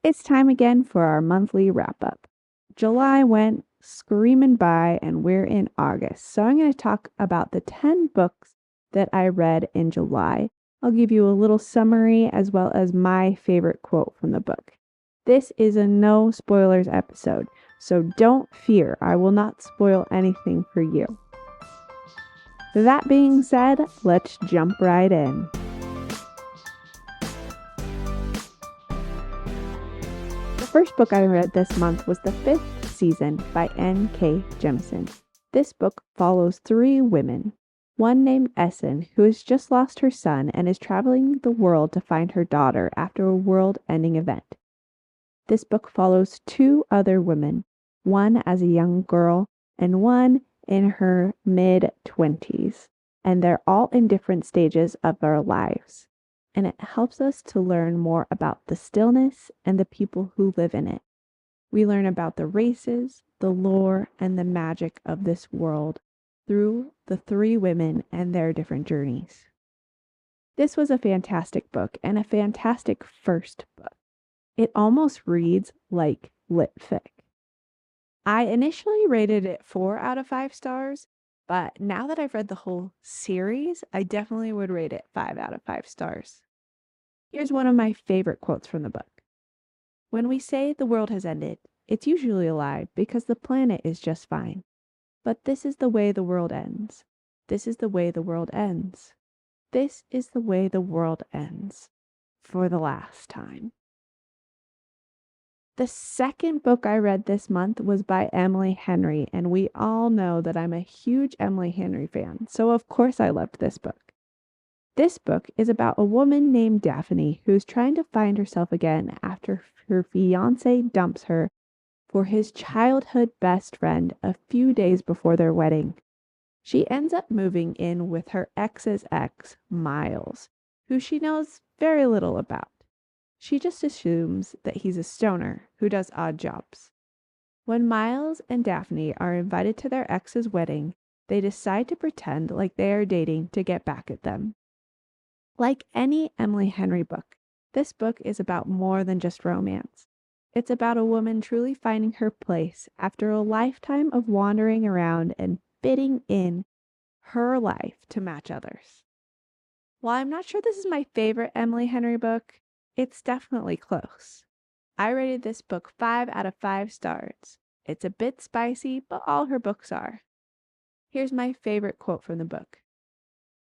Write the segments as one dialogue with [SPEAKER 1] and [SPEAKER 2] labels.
[SPEAKER 1] It's time again for our monthly wrap up. July went screaming by and we're in August. So I'm going to talk about the 10 books that I read in July. I'll give you a little summary as well as my favorite quote from the book. This is a no spoilers episode, so don't fear, I will not spoil anything for you. That being said, let's jump right in. The first book I read this month was The Fifth Season by N.K. Jemisin. This book follows 3 women. One named Essen, who has just lost her son and is traveling the world to find her daughter after a world-ending event. This book follows 2 other women, one as a young girl and one in her mid-20s, and they're all in different stages of their lives. And it helps us to learn more about the stillness and the people who live in it. We learn about the races, the lore, and the magic of this world through the 3 women and their different journeys. This was a fantastic book and a fantastic first book. It almost reads like lit fic. I initially rated it 4 out of 5 stars, but now that I've read the whole series, I definitely would rate it 5 out of 5 stars. Here's one of my favorite quotes from the book. When we say the world has ended, it's usually a lie because the planet is just fine. But this is the way the world ends. This is the way the world ends. This is the way the world ends. For the last time. The second book I read this month was by Emily Henry, and we all know that I'm a huge Emily Henry fan, so of course I loved this book. This book is about a woman named Daphne who's trying to find herself again after her fiance dumps her for his childhood best friend a few days before their wedding. She ends up moving in with her ex's ex, Miles, who she knows very little about. She just assumes that he's a stoner who does odd jobs. When Miles and Daphne are invited to their ex's wedding, they decide to pretend like they are dating to get back at them. Like any Emily Henry book, this book is about more than just romance. It's about a woman truly finding her place after a lifetime of wandering around and fitting in her life to match others. While I'm not sure this is my favorite Emily Henry book, it's definitely close. I rated this book 5 out of 5 stars. It's a bit spicy, but all her books are. Here's my favorite quote from the book.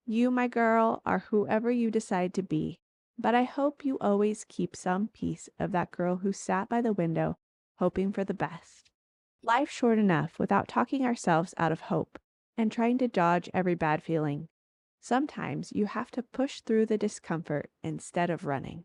[SPEAKER 1] You, my girl, are whoever you decide to be, but I hope you always keep some piece of that girl who sat by the window, hoping for the best. Life's short enough without talking ourselves out of hope and trying to dodge every bad feeling. Sometimes you have to push through the discomfort instead of running.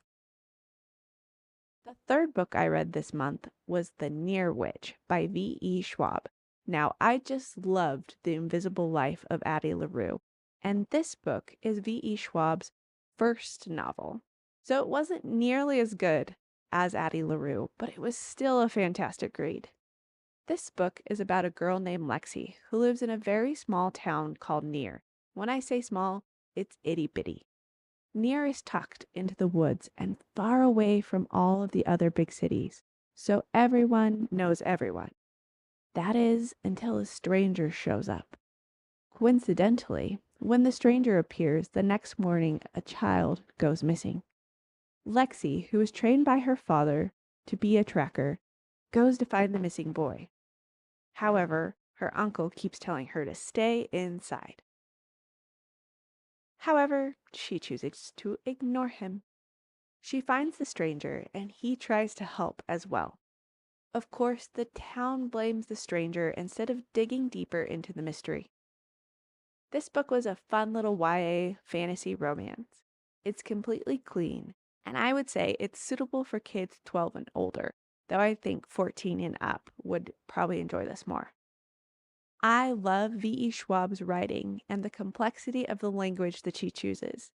[SPEAKER 1] The third book I read this month was The Near Witch by V.E. Schwab. Now, I just loved The Invisible Life of Addie LaRue, and this book is V.E. Schwab's first novel. So it wasn't nearly as good as Addie LaRue, but it was still a fantastic read. This book is about a girl named Lexi who lives in a very small town called Near. When I say small, it's itty-bitty. Near is tucked into the woods and far away from all of the other big cities, so everyone knows everyone. That is, until a stranger shows up. Coincidentally, when the stranger appears the next morning, a child goes missing. Lexi, who is trained by her father to be a tracker, goes to find the missing boy. However, her uncle keeps telling her to stay inside. However, she chooses to ignore him. She finds the stranger, and he tries to help as well. Of course, the town blames the stranger instead of digging deeper into the mystery. This book was a fun little YA fantasy romance. It's completely clean, and I would say it's suitable for kids 12 and older, though I think 14 and up would probably enjoy this more. I love V.E. Schwab's writing and the complexity of the language that she chooses.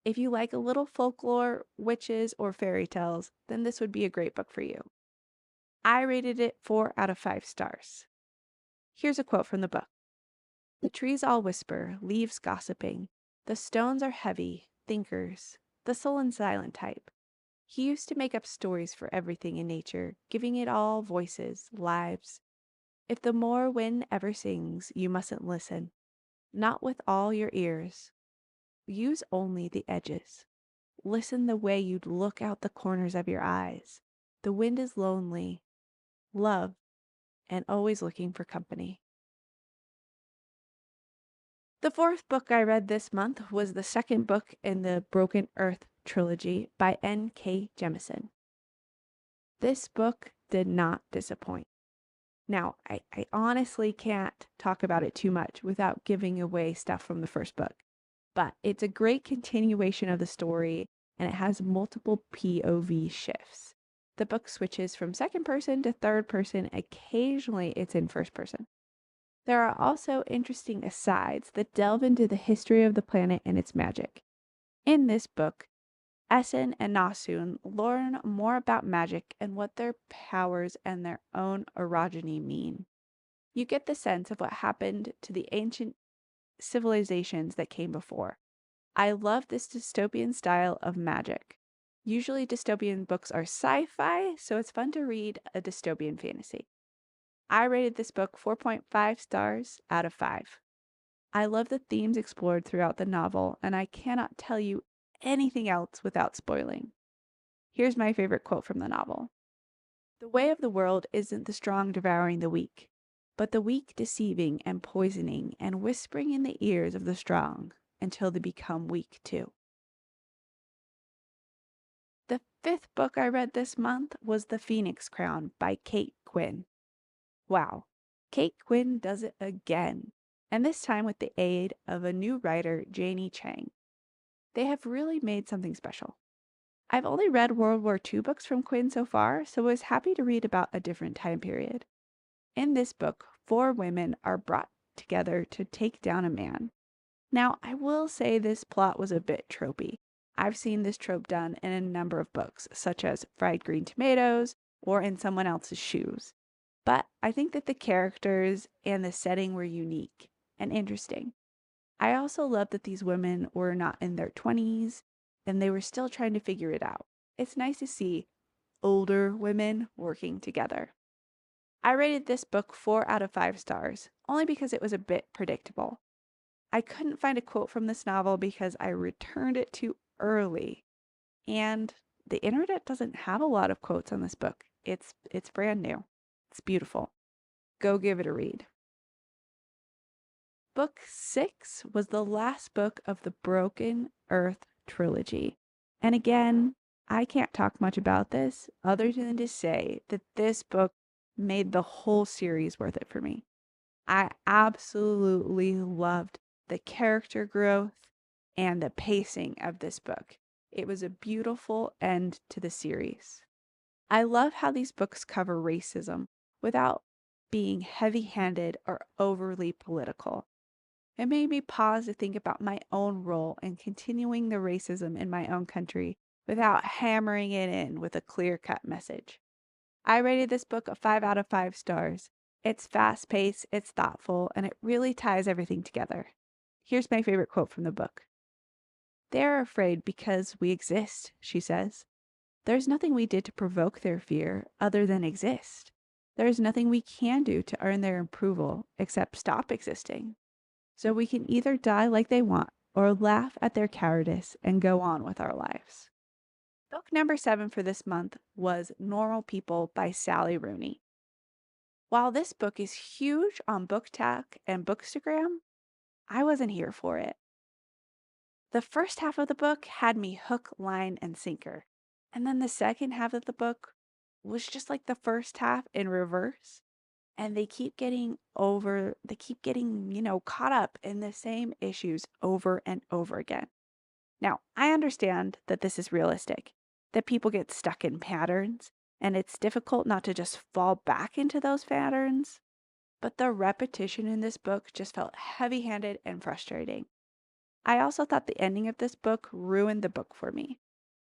[SPEAKER 1] If you like a little folklore, witches, or fairy tales, then this would be a great book for you. I rated it 4 out of 5 stars. Here's a quote from the book. The trees all whisper, leaves gossiping. The stones are heavy, thinkers, the sullen silent type. He used to make up stories for everything in nature, giving it all voices, lives. If the moor wind ever sings, you mustn't listen, not with all your ears. Use only the edges. Listen the way you'd look out the corners of your eyes. The wind is lonely, love, and always looking for company. The fourth book I read this month was the second book in the Broken Earth Trilogy by N.K. Jemisin. This book did not disappoint. Now, I honestly can't talk about it too much without giving away stuff from the first book, but it's a great continuation of the story and it has multiple POV shifts. The book switches from second person to third person. Occasionally, it's in first person. There are also interesting asides that delve into the history of the planet and its magic. In this book, Essen and Nasun learn more about magic and what their powers and their own orogeny mean. You get the sense of what happened to the ancient civilizations that came before. I love this dystopian style of magic. Usually dystopian books are sci-fi, so it's fun to read a dystopian fantasy. I rated this book 4.5 stars out of 5. I love the themes explored throughout the novel, and I cannot tell you anything else without spoiling. Here's my favorite quote from the novel. The way of the world isn't the strong devouring the weak, but the weak deceiving and poisoning and whispering in the ears of the strong until they become weak too. The fifth book I read this month was The Phoenix Crown by Kate Quinn. Wow, Kate Quinn does it again, and this time with the aid of a new writer, Janie Chang. They have really made something special. I've only read World War II books from Quinn so far, so I was happy to read about a different time period. In this book, 4 women are brought together to take down a man. Now, I will say this plot was a bit tropey. I've seen this trope done in a number of books, such as Fried Green Tomatoes or In Someone Else's Shoes. But I think that the characters and the setting were unique and interesting. I also love that these women were not in their 20s and they were still trying to figure it out. It's nice to see older women working together. I rated this book 4 out of 5 stars, only because it was a bit predictable. I couldn't find a quote from this novel because I returned it too early, and the internet doesn't have a lot of quotes on this book. It's brand new. It's beautiful. Go give it a read. Book 6 was the last book of the Broken Earth Trilogy. And again, I can't talk much about this other than to say that this book made the whole series worth it for me. I absolutely loved the character growth and the pacing of this book. It was a beautiful end to the series. I love how these books cover racism without being heavy-handed or overly political. It made me pause to think about my own role in continuing the racism in my own country without hammering it in with a clear-cut message. I rated this book a 5 out of 5 stars. It's fast-paced, it's thoughtful, and it really ties everything together. Here's my favorite quote from the book. "They're afraid because we exist," she says. "There's nothing we did to provoke their fear other than exist. There's nothing we can do to earn their approval except stop existing. So we can either die like they want or laugh at their cowardice and go on with our lives." Book number 7 for this month was Normal People by Sally Rooney. While this book is huge on BookTok and Bookstagram, I wasn't here for it. The first half of the book had me hook, line, and sinker. And then the second half of the book was just like the first half in reverse. And they keep getting, caught up in the same issues over and over again. Now, I understand that this is realistic, that people get stuck in patterns, and it's difficult not to just fall back into those patterns. But the repetition in this book just felt heavy-handed and frustrating. I also thought the ending of this book ruined the book for me.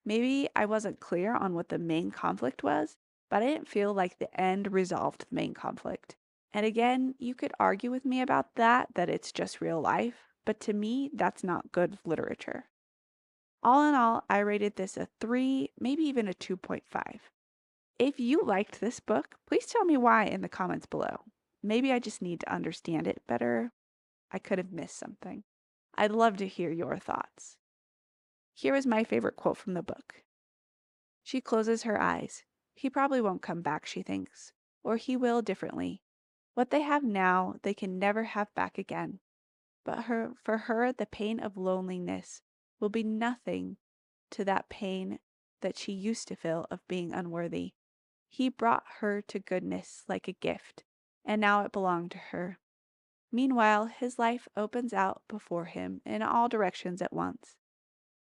[SPEAKER 1] Maybe I wasn't clear on what the main conflict was, but I didn't feel like the end resolved the main conflict. And again, you could argue with me about that it's just real life, but to me, that's not good literature. All in all, I rated this a 3, maybe even a 2.5. If you liked this book, please tell me why in the comments below. Maybe I just need to understand it better. I could have missed something. I'd love to hear your thoughts. Here is my favorite quote from the book. She closes her eyes. He probably won't come back, she thinks. Or he will differently. What they have now, they can never have back again. But for her, the pain of loneliness will be nothing to that pain that she used to feel of being unworthy. He brought her to goodness like a gift, and now it belonged to her. Meanwhile, his life opens out before him in all directions at once.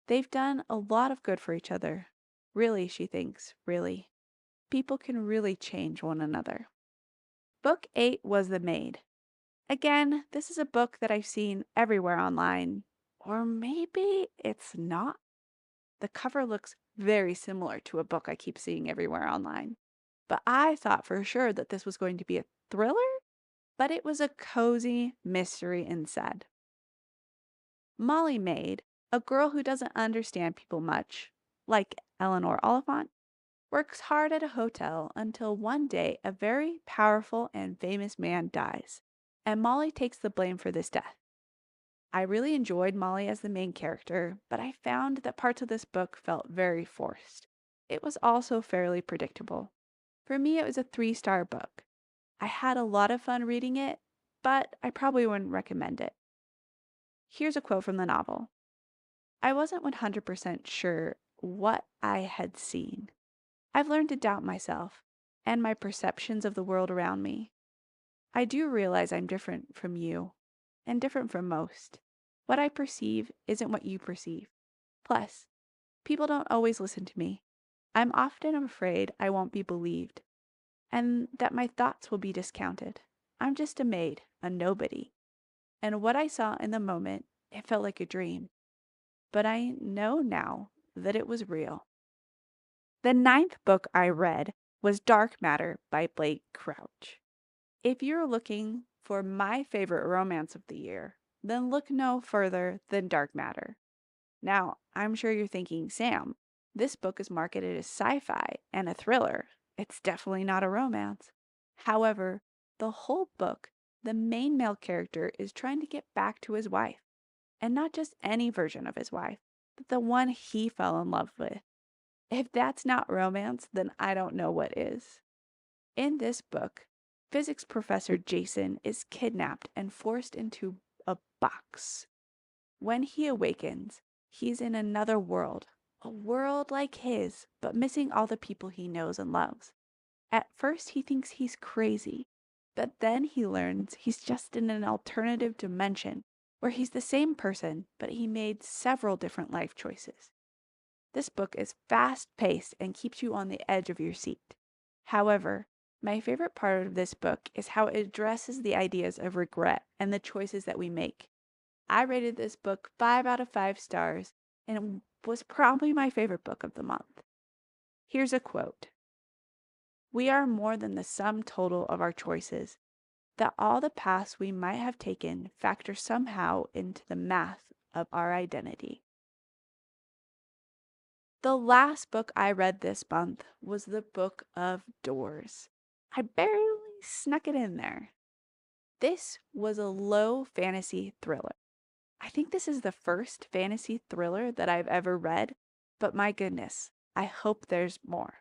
[SPEAKER 1] They've done a lot of good for each other. Really, she thinks, really. People can really change one another. Book 8 was The Maid. Again, this is a book that I've seen everywhere online. Or maybe it's not. The cover looks very similar to a book I keep seeing everywhere online. But I thought for sure that this was going to be a thriller, but it was a cozy mystery instead. Molly Maid, a girl who doesn't understand people much, like Eleanor Oliphant, works hard at a hotel until one day a very powerful and famous man dies, and Molly takes the blame for this death. I really enjoyed Molly as the main character, but I found that parts of this book felt very forced. It was also fairly predictable. For me, it was a 3-star book. I had a lot of fun reading it, but I probably wouldn't recommend it. Here's a quote from the novel. I wasn't 100% sure what I had seen. I've learned to doubt myself and my perceptions of the world around me. I do realize I'm different from you and different from most. What I perceive isn't what you perceive. Plus, people don't always listen to me. I'm often afraid I won't be believed and that my thoughts will be discounted. I'm just a maid, a nobody. And what I saw in the moment, it felt like a dream. But I know now that it was real. The 9th book I read was Dark Matter by Blake Crouch. If you're looking for my favorite romance of the year, then look no further than Dark Matter. Now, I'm sure you're thinking, Sam, this book is marketed as sci-fi and a thriller. It's definitely not a romance. However, the whole book, the main male character is trying to get back to his wife. And not just any version of his wife, but the one he fell in love with. If that's not romance, then I don't know what is. In this book, physics professor Jemisin is kidnapped and forced into a box. When he awakens, he's in another world, a world like his, but missing all the people he knows and loves. At first, he thinks he's crazy, but then he learns he's just in an alternative dimension where he's the same person, but he made several different life choices. This book is fast-paced and keeps you on the edge of your seat. However, my favorite part of this book is how it addresses the ideas of regret and the choices that we make. I rated this book 5 out of 5 stars, and it was probably my favorite book of the month. Here's a quote. We are more than the sum total of our choices, that all the paths we might have taken factor somehow into the math of our identity. The last book I read this month was the Book of Doors. I barely snuck it in there. This was a low fantasy thriller. I think this is the first fantasy thriller that I've ever read, but my goodness, I hope there's more.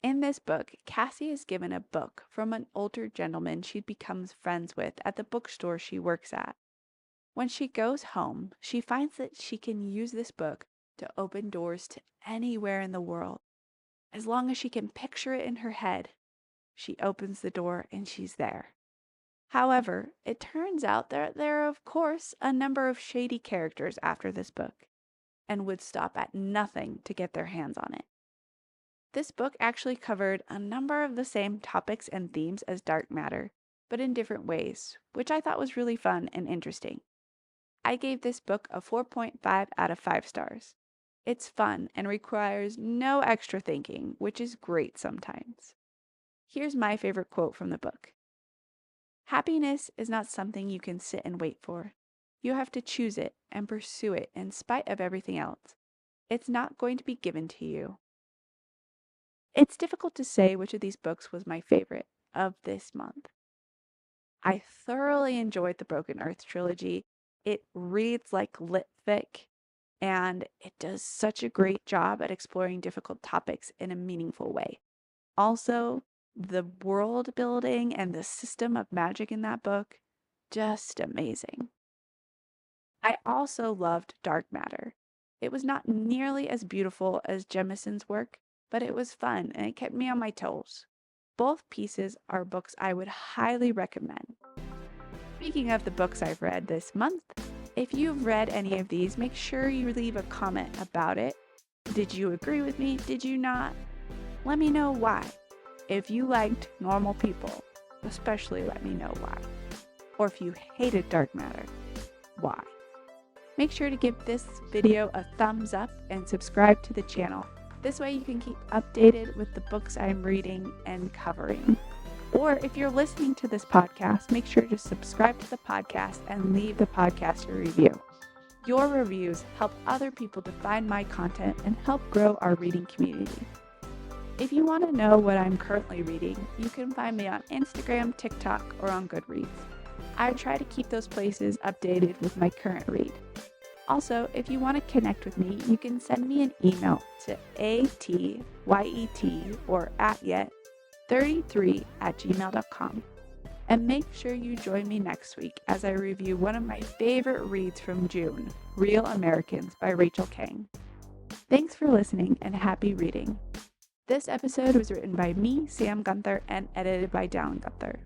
[SPEAKER 1] In this book, Cassie is given a book from an older gentleman she becomes friends with at the bookstore she works at. When she goes home, she finds that she can use this book to open doors to anywhere in the world. As long as she can picture it in her head, she opens the door and she's there. However, it turns out that there are, of course, a number of shady characters after this book, and would stop at nothing to get their hands on it. This book actually covered a number of the same topics and themes as Dark Matter, but in different ways, which I thought was really fun and interesting. I gave this book a 4.5 out of 5 stars. It's fun and requires no extra thinking, which is great sometimes. Here's my favorite quote from the book. Happiness is not something you can sit and wait for. You have to choose it and pursue it in spite of everything else. It's not going to be given to you. It's difficult to say which of these books was my favorite of this month. I thoroughly enjoyed the Broken Earth Trilogy. It reads like lit fic, and it does such a great job at exploring difficult topics in a meaningful way. Also, the world building and the system of magic in that book, just amazing. I also loved Dark Matter. It was not nearly as beautiful as Jemisin's work, but it was fun and it kept me on my toes. Both pieces are books I would highly recommend. Speaking of the books I've read this month, if you've read any of these, make sure you leave a comment about it. Did you agree with me? Did you not? Let me know why. If you liked Normal People, especially let me know why. Or if you hated Dark Matter, why? Make sure to give this video a thumbs up and subscribe to the channel. This way you can keep updated with the books I'm reading and covering. Or if you're listening to this podcast, make sure to subscribe to the podcast and leave the podcast a review. Your reviews help other people to find my content and help grow our reading community. If you want to know what I'm currently reading, you can find me on Instagram, TikTok, or on Goodreads. I try to keep those places updated with my current read. Also, if you want to connect with me, you can send me an email to atyet or atyet33@gmail.com. And make sure you join me next week as I review one of my favorite reads from June, Real Americans by Rachel Kang. Thanks for listening and happy reading. This episode was written by me, Sam Gunther, and edited by Dallin Gunther.